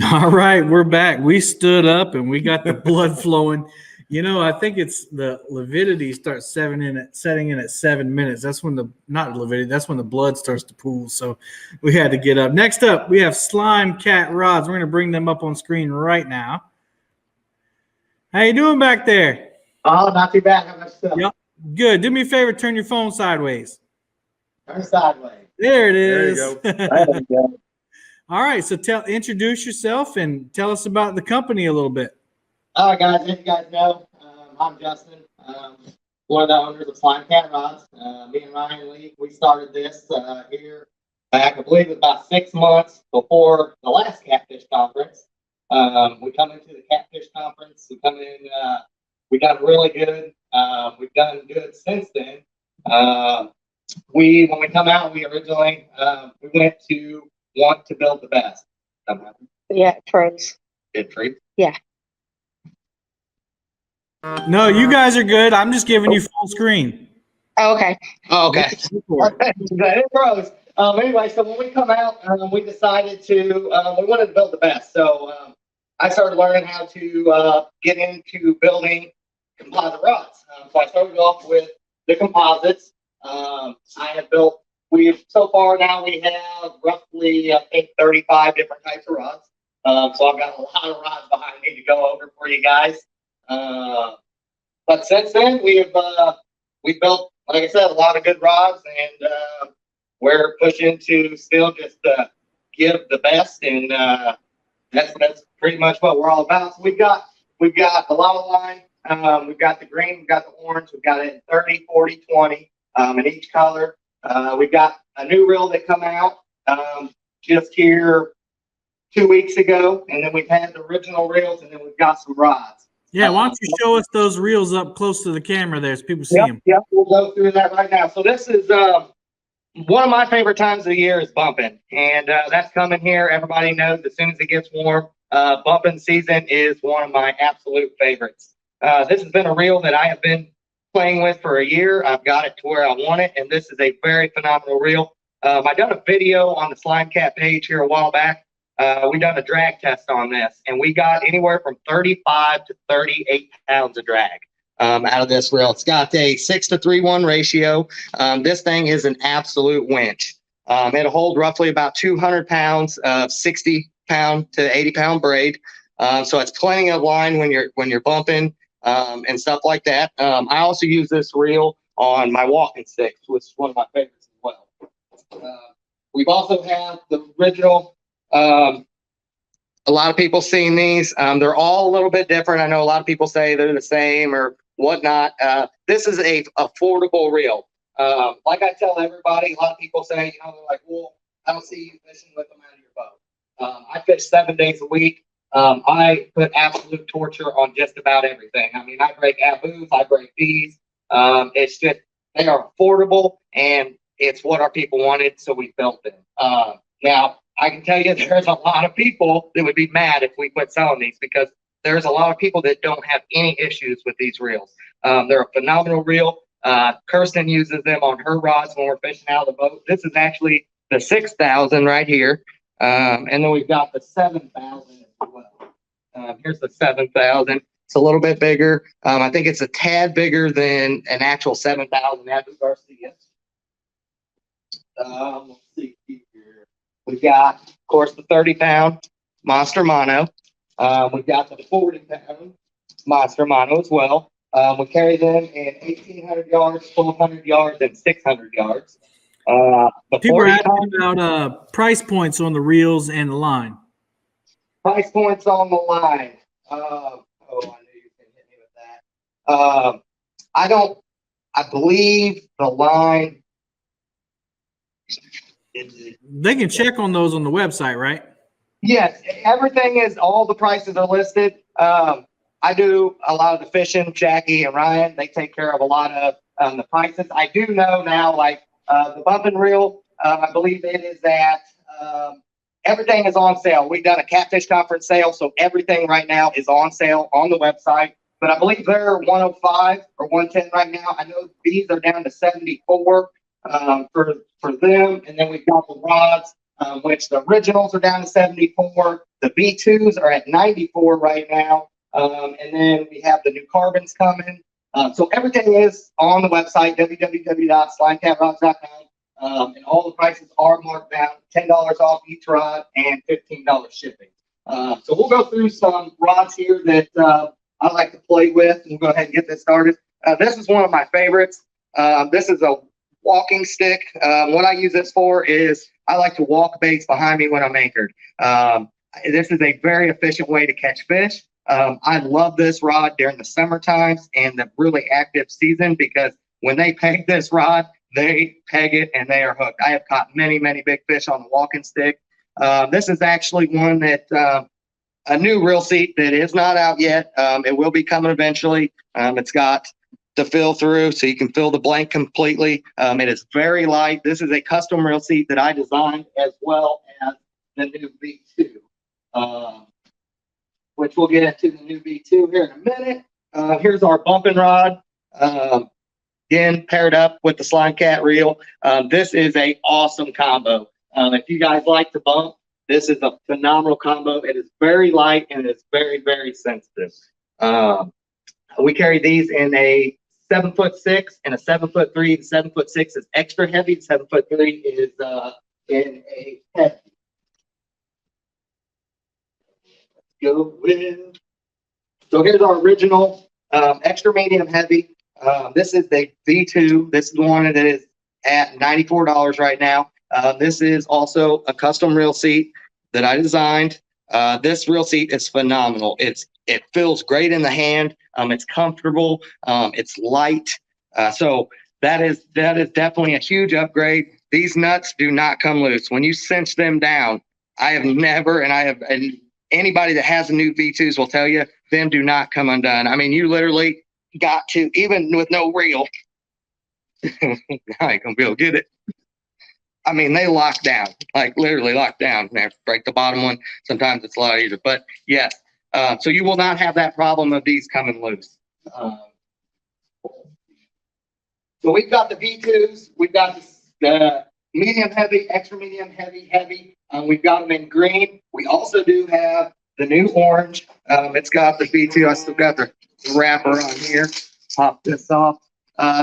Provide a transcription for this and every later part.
All right, we're back. We stood up and we got the blood flowing. You know, I think it's the lividity starts setting in at 7 minutes. That's when not lividity, that's when the blood starts to pool. So we had to get up. Next up, we have Slimecat rods. We're going to bring them up on screen right now. How you doing back there? Oh, not too bad. How about yourself? Yep. Good. Do me a favor, turn your phone sideways. Turn sideways. There it is. There you go. All right, so introduce yourself and tell us about the company a little bit. All right, guys, as you guys know, I'm Justin, one of the owners of Slimecat Rods. Me and Ryan Lee, we started this here back, I believe, about 6 months before the last Catfish Conference. We come into the Catfish Conference. We come in, we done really good. We've done good since then. When we come out, we originally we went to want to build the best. Yeah, it froze. It freeze? Yeah. No, you guys are good. I'm just giving you full screen. Oh, okay. Oh, okay. It froze. Anyway, so when we come out, we decided to, we wanted to build the best. So I started learning how to get into building composite rods. So I started off with the composites. I have built, so far now we have roughly, I think, 35 different types of rods. So I've got a lot of rods behind me to go over for you guys. But since then, we've built, like I said, a lot of good rods, and we're pushing to still just give the best, and that's pretty much what we're all about. So we've got a lot of line. We've got the green, we've got the orange, we've got it in 30, 40, 20 in each color. We've got a new reel that come out just here 2 weeks ago, and then we've had the original reels, and then we've got some rods. Yeah, why don't you show us those reels up close to the camera there so people see them? Yep, we'll go through that right now. So this is one of my favorite times of the year is bumping, and that's coming here. Everybody knows as soon as it gets warm, bumping season is one of my absolute favorites. This has been a reel that I have been playing with for a year. I've got it to where I want it, and this is a very phenomenal reel. I done a video on the Slimecat page here a while back. We done a drag test on this, and we got anywhere from 35 to 38 pounds of drag out of this reel. It's got a 6-to-3-1 ratio. This thing is an absolute winch. It'll hold roughly about 200 pounds of 60-pound to 80-pound braid. So it's plenty of line when you're bumping and stuff like that. I also use this reel on my walking sticks, which is one of my favorites as well. We've also have the original. A lot of people seen these. They're all a little bit different. I know a lot of people say they're the same or whatnot. This is a affordable reel. Like I tell everybody, a lot of people say, they're like, well, I don't see you fishing with them out of your boat. I fish 7 days a week. I put absolute torture on just about everything. I mean, I break ABUs, I break these. It's just, they are affordable, and it's what our people wanted, so we built them. Now, I can tell you there's a lot of people that would be mad if we quit selling these, because there's a lot of people that don't have any issues with these reels. They're a phenomenal reel. Kirsten uses them on her rods when we're fishing out of the boat. This is actually the 6,000 right here. And then we've got the 7,000 as well. Here's the 7,000. It's a little bit bigger. I think it's a tad bigger than an actual 7,000 Abu Garcia. Let's see here. We've got, of course, the 30-pound Monster Mono. We've got the 40-pound Monster Mono as well. We carry them in 1,800 yards, 1,200 yards, and 600 yards. People are asking about price points on the reels and the line. Price points on the line. I knew you were going to hit me with that. I believe the line. They can check on those on the website, right? Yes, everything is, all the prices are listed. I do a lot of the fishing. Jackie and Ryan, they take care of a lot of the prices. I do know now, like the bumping reel, I believe it is at, everything is on sale. We've done a Catfish Conference sale, so everything right now is on sale on the website. But I believe they're 105 or 110 right now. I know these are down to 74 for them. And then we've got the rods. which the originals are down to 74. The B2s are at 94 right now. And then we have the new carbons coming. So everything is on the website, www.slimecatrods.com. And all the prices are marked down, $10 off each rod and $15 shipping. So we'll go through some rods here that I like to play with, and we'll go ahead and get this started. This is one of my favorites. This is a walking stick. What I use this for is I like to walk baits behind me when I'm anchored. This is a very efficient way to catch fish. I love this rod during the summer times and the really active season, because when they peg this rod, they peg it and they are hooked. I have caught many, many big fish on the walking stick. This is actually one that a new reel seat that is not out yet. It will be coming eventually. It's got the fill through, so you can fill the blank completely. It is very light. This is a custom reel seat that I designed, as well as the new V2, which we'll get into the new V2 here in a minute. Here's our bumping rod. Again, paired up with the Slimecat reel. This is a awesome combo. If you guys like to bump, this is a phenomenal combo. It is very light and it's very, very sensitive. We carry these in a 7'6" and a 7'3". The 7'6" is extra heavy. The 7'3" is in a heavy. Go with. So here's our original extra medium heavy. This is the V2. This is the one that is at $94 right now. This is also a custom reel seat that I designed. This reel seat is phenomenal. It feels great in the hand. It's comfortable. It's light. So that is definitely a huge upgrade. These nuts do not come loose. When you cinch them down, I have never, and anybody that has the new V2s will tell you, them do not come undone. I mean, you literally got to, even with no reel, I ain't gonna be able to get it. I mean, they lock down, like literally lock down. They have to break the bottom one. Sometimes it's a lot easier, but yes. So you will not have that problem of these coming loose. So we've got the V2s. We've got the medium heavy, extra medium heavy. We've got them in green. We also do have the new orange. It's got the V2. I still got the wrapper on here. Pop this off.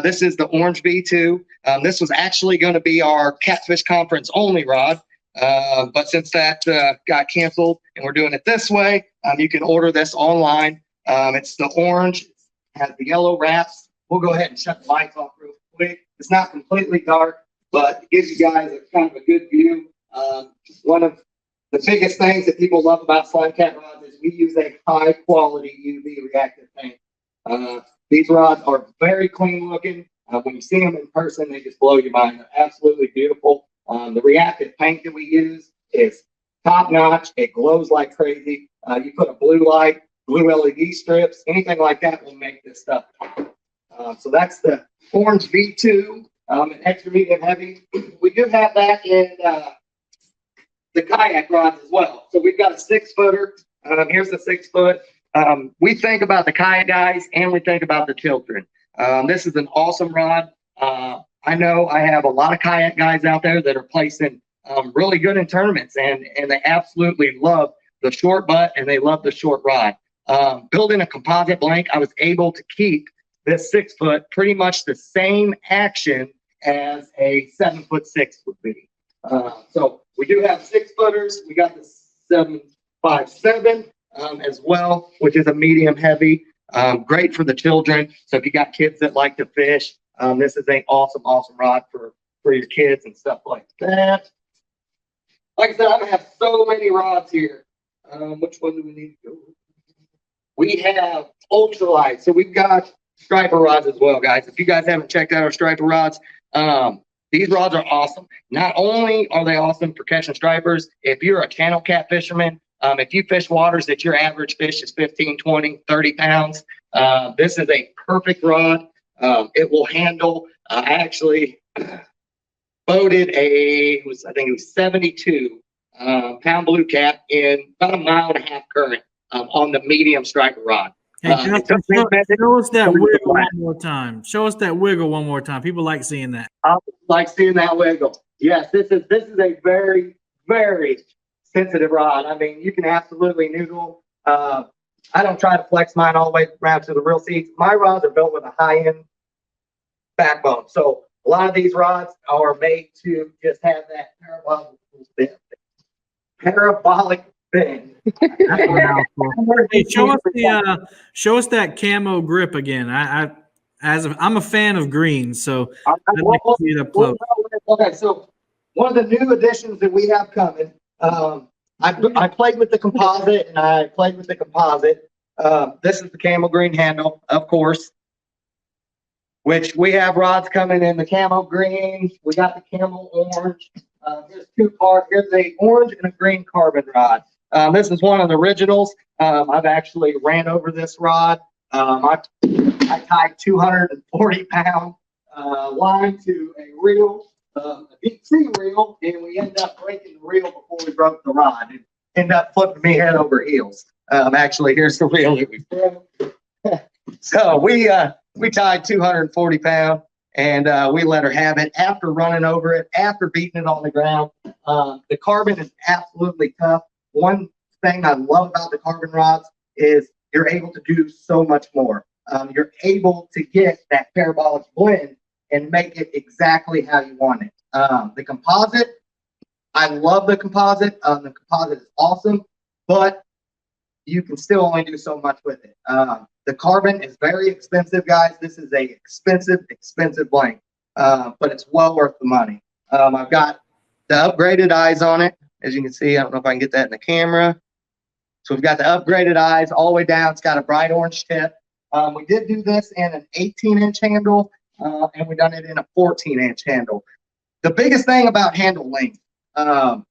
This is the orange V2. This was actually going to be our Catfish Conference only rod. But since that got canceled and we're doing it this way, you can order this online. It's the orange, it has the yellow wraps. We'll go ahead and shut the lights off real quick. It's not completely dark, but it gives you guys a kind of a good view. One of the biggest things that people love about Slimecat rods is we use a high quality UV reactive paint. These rods are very clean looking. When you see them in person, they just blow your mind. They're absolutely beautiful. The reactive paint that we use is top notch. It glows like crazy. You put a blue light, blue LED strips, anything like that will make this stuff pop. So that's the orange V2, an extra medium heavy. We do have that in the kayak rods as well. So we've got a 6-footer. Here's the 6-foot. We think about the kayak guys and we think about the children. This is an awesome rod. I know I have a lot of kayak guys out there that are placing really good in tournaments, and they absolutely love the short butt and they love the short rod. Building a composite blank, I was able to keep this 6-foot pretty much the same action as a 7'6" would be. So we do have 6-footers. We got the 7.57 as well, which is a medium heavy. Great for the children. So if you got kids that like to fish, this is an awesome rod for your kids and stuff like that. Like I said, I have so many rods here. Which one do we need to go with? We have ultralight. So we've got striper rods as well, guys. If you guys haven't checked out our striper rods, these rods are awesome. Not only are they awesome for catching stripers, if you're a channel cat fisherman, if you fish waters that your average fish is 15, 20, 30 pounds, this is a perfect rod. It will handle, I actually boated I think it was 72 pound blue cat in about a 1.5 mile current on the medium striper rod. Hey, Justin, show us that wiggle one more time. Show us that wiggle one more time. People like seeing that. I like seeing that wiggle. Yes, this is a very, very sensitive rod. I mean, you can absolutely noodle. I don't try to flex mine all the way around to the real seats. My rods are built with a high-end backbone. So a lot of these rods are made to just have that parabolic bend. That's a mouthful. Hey, show us that camo grip again. I'm a fan of green, so I'd like to see it up close. Okay, so one of the new additions that we have coming, I played with the composite and I played with the composite. This is the camo green handle, of course, which we have rods coming in the camo green. We got the camo orange. Here's two parts. Here's a orange and a green carbon rod. This is one of the originals. I've actually ran over this rod. I tied 240-pound line to a reel, a deep sea reel, and we ended up breaking the reel before we broke the rod. It ended up flipping me head over heels. Actually, here's the reel that we broke. So we tied 240 pound and we let her have it after running over it, after beating it on the ground. The carbon is absolutely tough. One thing I love about the carbon rods is you're able to do so much more. You're able to get that parabolic blend and make it exactly how you want it. The composite, I love the composite. The composite is awesome, but you can still only do so much with it. The carbon is very expensive, guys. This is a expensive blank, but it's well worth the money. I've got the upgraded eyes on it. As you can see, I don't know if I can get that in the camera. So we've got the upgraded eyes all the way down. It's got a bright orange tip. We did do this in an 18-inch handle, and we've done it in a 14-inch handle. The biggest thing about handle length, I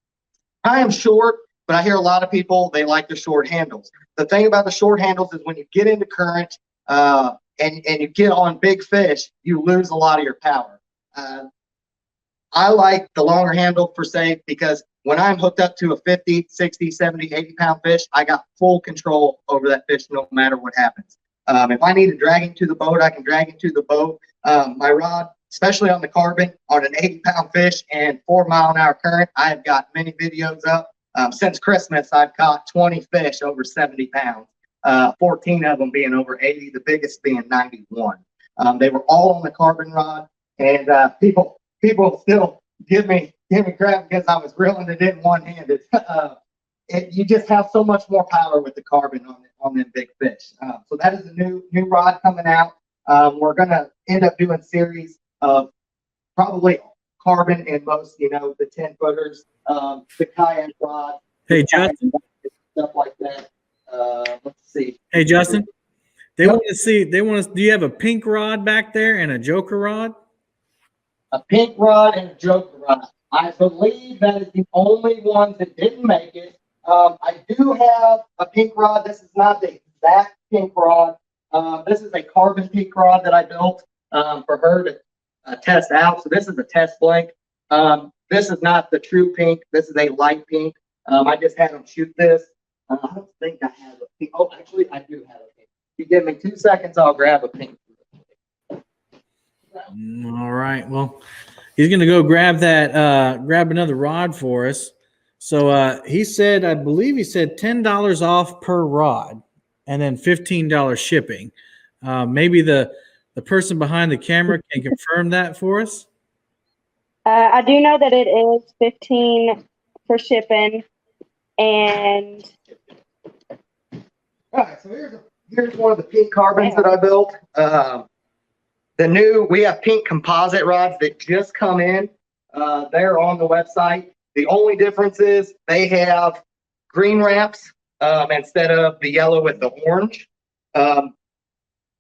am short, but I hear a lot of people, they like the short handles. The thing about the short handles is when you get into current and you get on big fish, you lose a lot of your power. I like the longer handle for safe because when I'm hooked up to a 50, 60, 70, 80-pound fish, I got full control over that fish no matter what happens. If I need to drag him to the boat, I can drag him to the boat. My rod, especially on the carbon, on an 80-pound fish and 4-mile-an-hour current, I've got many videos up. Since Christmas, I've caught 20 fish over 70 pounds, 14 of them being over 80, the biggest being 91. They were all on the carbon rod, and people still give me crap because I was reeling it in one-handed. You just have so much more power with the carbon on them big fish. So that is a new rod coming out. We're gonna end up doing series of probably carbon in most, the 10-footers, the kayak rod. Hey, Justin. Stuff like that. Let's see. Hey, Justin. They want to see. Do you have a pink rod back there and a joker rod? A pink rod and a joker rod. I believe that is the only ones that didn't make it. I do have a pink rod. This is not the exact pink rod. This is a carbon pink rod that I built for her to test out. So this is a test blank. This is not the true pink. This is a light pink. I just had them shoot this. I don't think I have a pink. Oh, actually, I do have a pink. If you give me 2 seconds, I'll grab a pink. All right. Well, he's going to go grab another rod for us. So I believe he said $10 off per rod and then $15 shipping. Maybe the person behind the camera can confirm that for us. I do know that it is 15 for shipping, and all right. So here's one of the pink carbons that I built. We have pink composite rods that just come in. They're on the website. The only difference is they have green wraps instead of the yellow with the orange.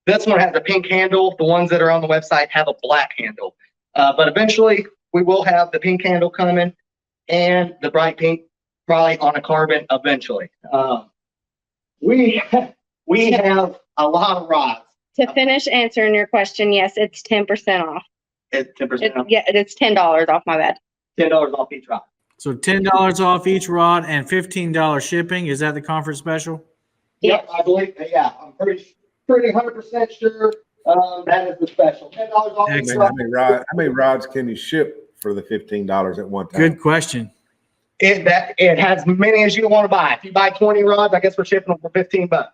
This one has a pink handle. The ones that are on the website have a black handle. But eventually, we will have the pink handle coming and the bright pink probably on a carbon eventually. We have a lot of rods. to finish answering your question, yes, it's 10% off. It's 10% off. Yeah, it's $10 off, my bad. $10 off each rod. So $10 off each rod and $15 shipping. Is that the conference special? Yep, I believe. Yeah, I'm pretty 100% sure that is the special. $10 off each Excellent. rod. How many rods can you ship for the $15 at one time? Good question. It has as many as you want to buy. If you buy 20 rods, I guess we're shipping them for $15. All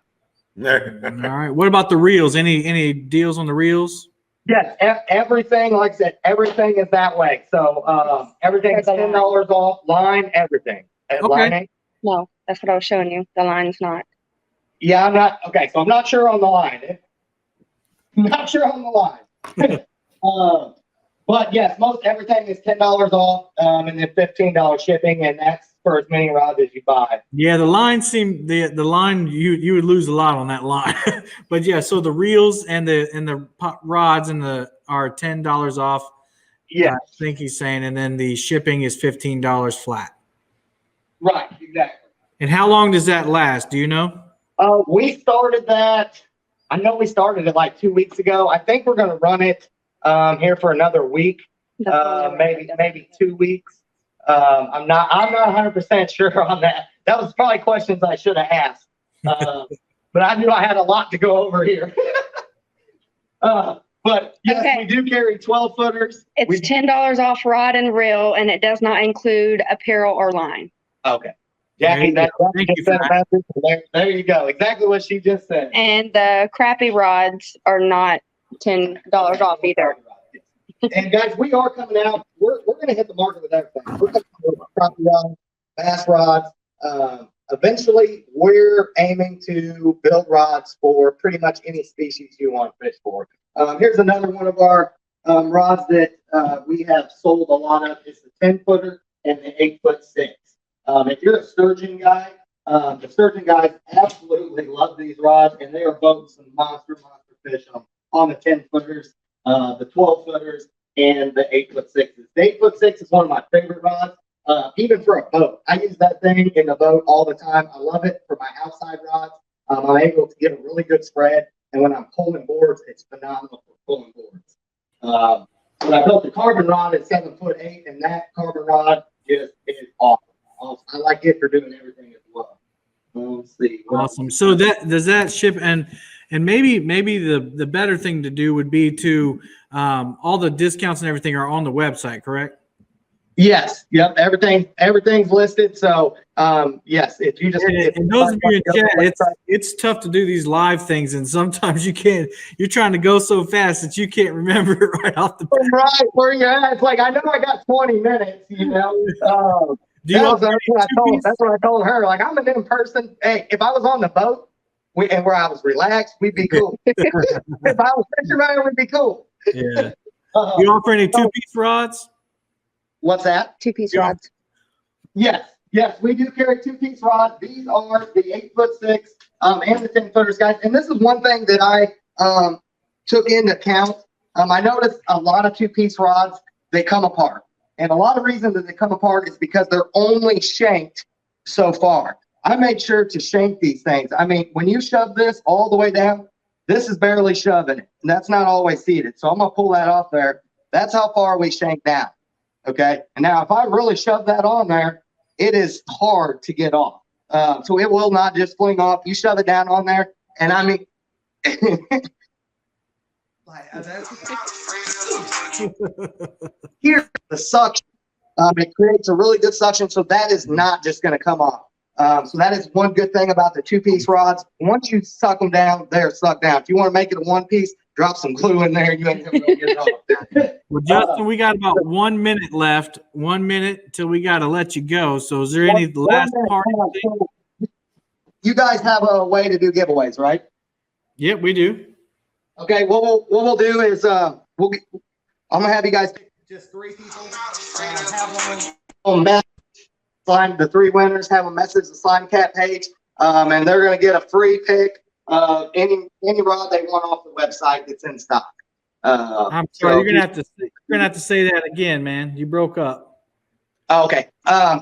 right. What about the reels? Any deals on the reels? Yes, everything, like I said, everything is that way. So everything is $10 off, line, everything. Okay. Line, No, that's what I was showing you. The line's not. yeah, I'm not okay. So I'm not sure on the line. Not sure on the line. But yes, most everything is $10 off, and then $15 shipping, and that's for as many rods as you buy. Yeah, the line seemed the line you would lose a lot on that line. But yeah, so the reels and the rods and are $10 off. Yeah, I think he's saying, and then the shipping is $15 flat. right, exactly. And how long does that last? Do you know? We started that. I know we started it like 2 weeks ago. I think we're going to run it here for another week, maybe 2 weeks. I'm not 100% sure on that. That was probably questions I should have asked. But I knew I had a lot to go over here. But yes, Okay. We do carry 12 footers. It's $10 off rod and reel, and it does not include apparel or line. Okay. Jackie, Thank you for that. there you go. Exactly what she just said. And the crappy rods are not $10 off either. And guys, we are coming out. We're going to hit the market with everything. We're coming with crappie rods, bass rods. Eventually, we're aiming to build rods for pretty much any species you want to fish for. Here's another one of our rods that we have sold a lot of. It's the 10-footer and the 8'6". If you're a sturgeon guy, the sturgeon guys absolutely love these rods, and they are boating some monster fish on the 10-footers, the 12-footers, and the 8'6". The 8'6" is one of my favorite rods, even for a boat. I use that thing in the boat all the time. I love it for my outside rods. I'm able to get a really good spread, and when I'm pulling boards, it's phenomenal for pulling boards. But I built the carbon rod at 7'8", and that carbon rod just is awesome. I like it for doing everything as well. Let's see. Awesome. So does that ship and maybe the better thing to do would be to all the discounts and everything are on the website, correct? Yes. Yep. Everything's listed. So yes, if you just and those of you in chat, it's tough to do these live things, and sometimes you're trying to go so fast that you can't remember it right off the bat. Right where you're at. It's like I know I got 20 minutes, you know. That's what I told her. Like, I'm an in-person. Hey, if I was on the boat and where I was relaxed, we'd be cool. If I was fishing around, we'd be cool. Yeah. You offer any two-piece rods? What's that? Two-piece rods. Yes, we do carry two-piece rods. These are the 8'6" and the 10-footers, guys. And this is one thing that I took into account. I noticed a lot of two-piece rods, they come apart. And a lot of reasons that they come apart is because they're only shanked so far. I made sure to shank these things. I mean, when you shove this all the way down, this is barely shoving it, and that's not always seated. So I'm going to pull that off there. That's how far we shank down, okay? And now if I really shove that on there, it is hard to get off. So it will not just fling off. You shove it down on there, and I mean, here's the suction. It creates a really good suction, so that is not just going to come off. So that is one good thing about the two-piece rods. Once you suck them down, they're sucked down. If you want to make it a one-piece, drop some glue in there. You ain't going to get it off. Well, Justin, we got about 1 minute left. 1 minute till we got to let you go. So is there any last part? You guys have a way to do giveaways, right? Yep, we do. Okay, what we'll do is I'm gonna have you guys pick just 3 people. Have them message the 3 winners. Have them message the Slimecat page, and they're gonna get a free pick of any rod they want off the website that's in stock. I'm sorry, you're gonna have to say that again, man. You broke up. Okay.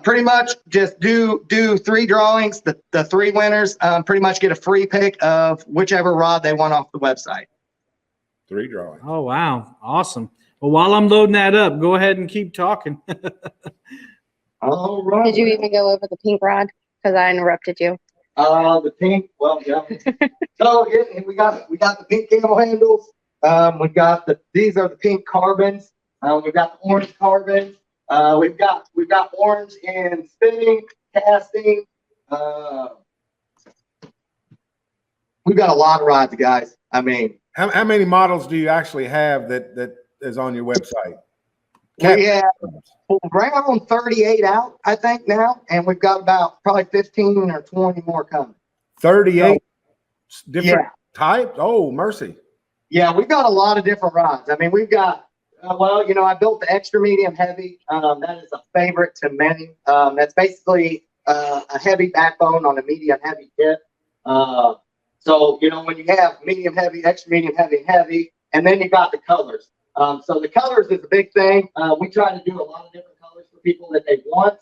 Pretty much just do 3 drawings. The 3 winners pretty much get a free pick of whichever rod they want off the website. 3 drawings. Oh, wow. Awesome. Well, while I'm loading that up, go ahead and keep talking. All right. Did you even go over the pink rod? Because I interrupted you. The pink, well, yeah. So yeah, we got the pink camo handles. We got these are the pink carbons. We've got the orange carbons. We've got orange in spinning, casting. We've got a lot of rods, guys. I mean, How many models do you actually have that is on your website? we have around 38 out, I think now, and we've got about probably 15 or 20 more coming. 38 different Yeah. types. Oh, mercy. Yeah, we've got a lot of different rods. I mean, we've got, well, you know, I built the extra medium heavy. That is a favorite to many. That's basically a heavy backbone on a medium heavy tip. So, you know, when you have medium heavy, extra medium heavy, and heavy, and then you got the colors. So the colors is a big thing. We try to do a lot of different colors for people that they want.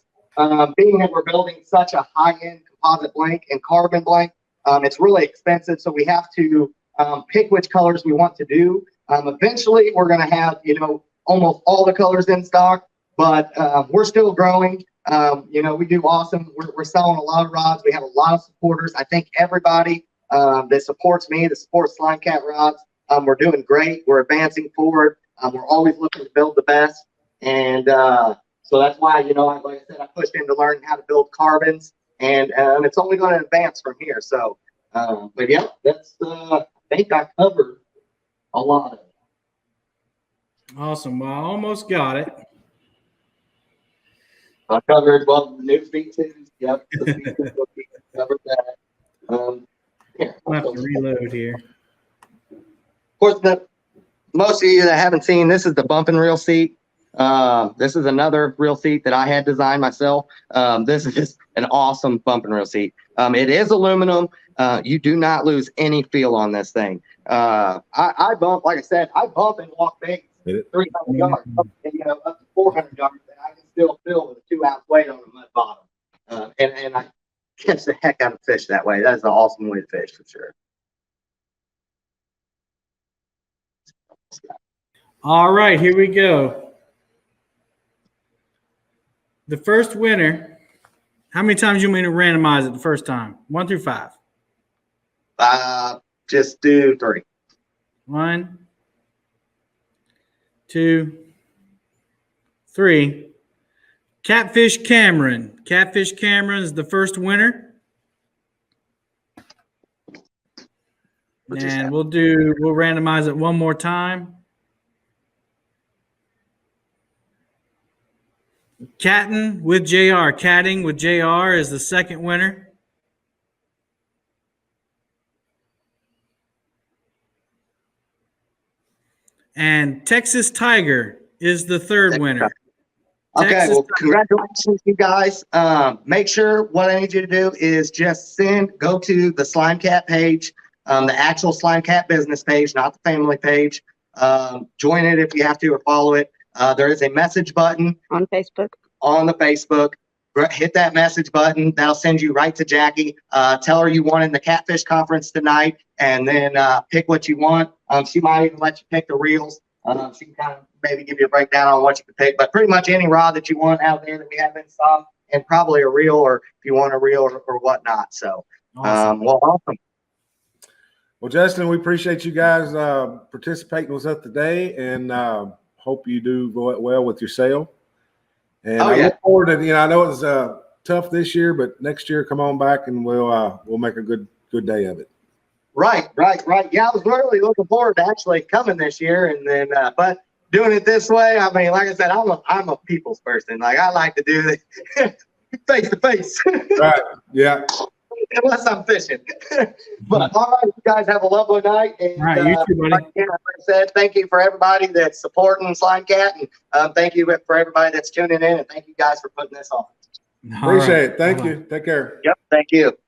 Being that we're building such a high-end composite blank and carbon blank, it's really expensive. So we have to pick which colors we want to do. Eventually, we're going to have, you know, almost all the colors in stock, but we're still growing. You know, we do awesome. We're selling a lot of rods. We have a lot of supporters. I think everybody that supports me, that supports Slimecat rods, we're doing great. We're advancing forward. We're always looking to build the best. And so that's why, you know, like I said, I pushed into learning how to build carbons, and it's only going to advance from here. So, but yeah, that's, I think I covered a lot of it. Awesome. Well, I almost got it. I covered, well, the new features. Yep. The features, covered that. Here, I'll have to reload here. of course, most of you that haven't seen, this is the bump and reel seat. This is another reel seat that I had designed myself. This is an awesome bump and reel seat. It is aluminum. You do not lose any feel on this thing. I bump, like I said, I bump and walk big 300 yards, you know, up to 400 yards, and I can still feel with a 2-ounce weight on the mud bottom. And I catch the heck out of fish that way. That is an awesome way to fish for sure. All right, here we go. The first winner. How many times you want me to randomize it the first time? 1 through 5. Just do 3. 1, 2, 3. Catfish Cameron. Catfish Cameron is the first winner. And we'll randomize it one more time. Catting with JR is the second winner. And Texas Tiger is the third winner. Okay, Texas well, congratulations, you guys. Make sure what I need you to do is just go to the Slimecat page, the actual Slimecat business page, not the family page. Join it if you have to, or follow it. There is a message button On Facebook. on the Facebook. Hit that message button. That'll send you right to Jackie. Tell her you wanted the Catfish Conference tonight, and then pick what you want. She might even let you pick the reels. She can kind of maybe give you a breakdown on what you can pick, but pretty much any rod that you want out there that we have in stock, and probably a reel, or if you want a reel or whatnot. So, Awesome. well, awesome. Well, Justin, we appreciate you guys participating with us today, and hope you do well with your sale. And I look forward to, you know, I know it's tough this year, but next year, come on back and we'll make a good day of it. Right. Yeah, I was really looking forward to actually coming this year, and then, but doing it this way, I mean, like I said, I'm a people's person. Like, I like to do it face to face. Right. Yeah. Unless I'm fishing. But all right, you guys have a lovely night. And, All right, you too, buddy. like I said, thank you for everybody that's supporting Slimecat, and thank you for everybody that's tuning in, and thank you guys for putting this on. Appreciate it. Thank you. Take care. Yep, thank you.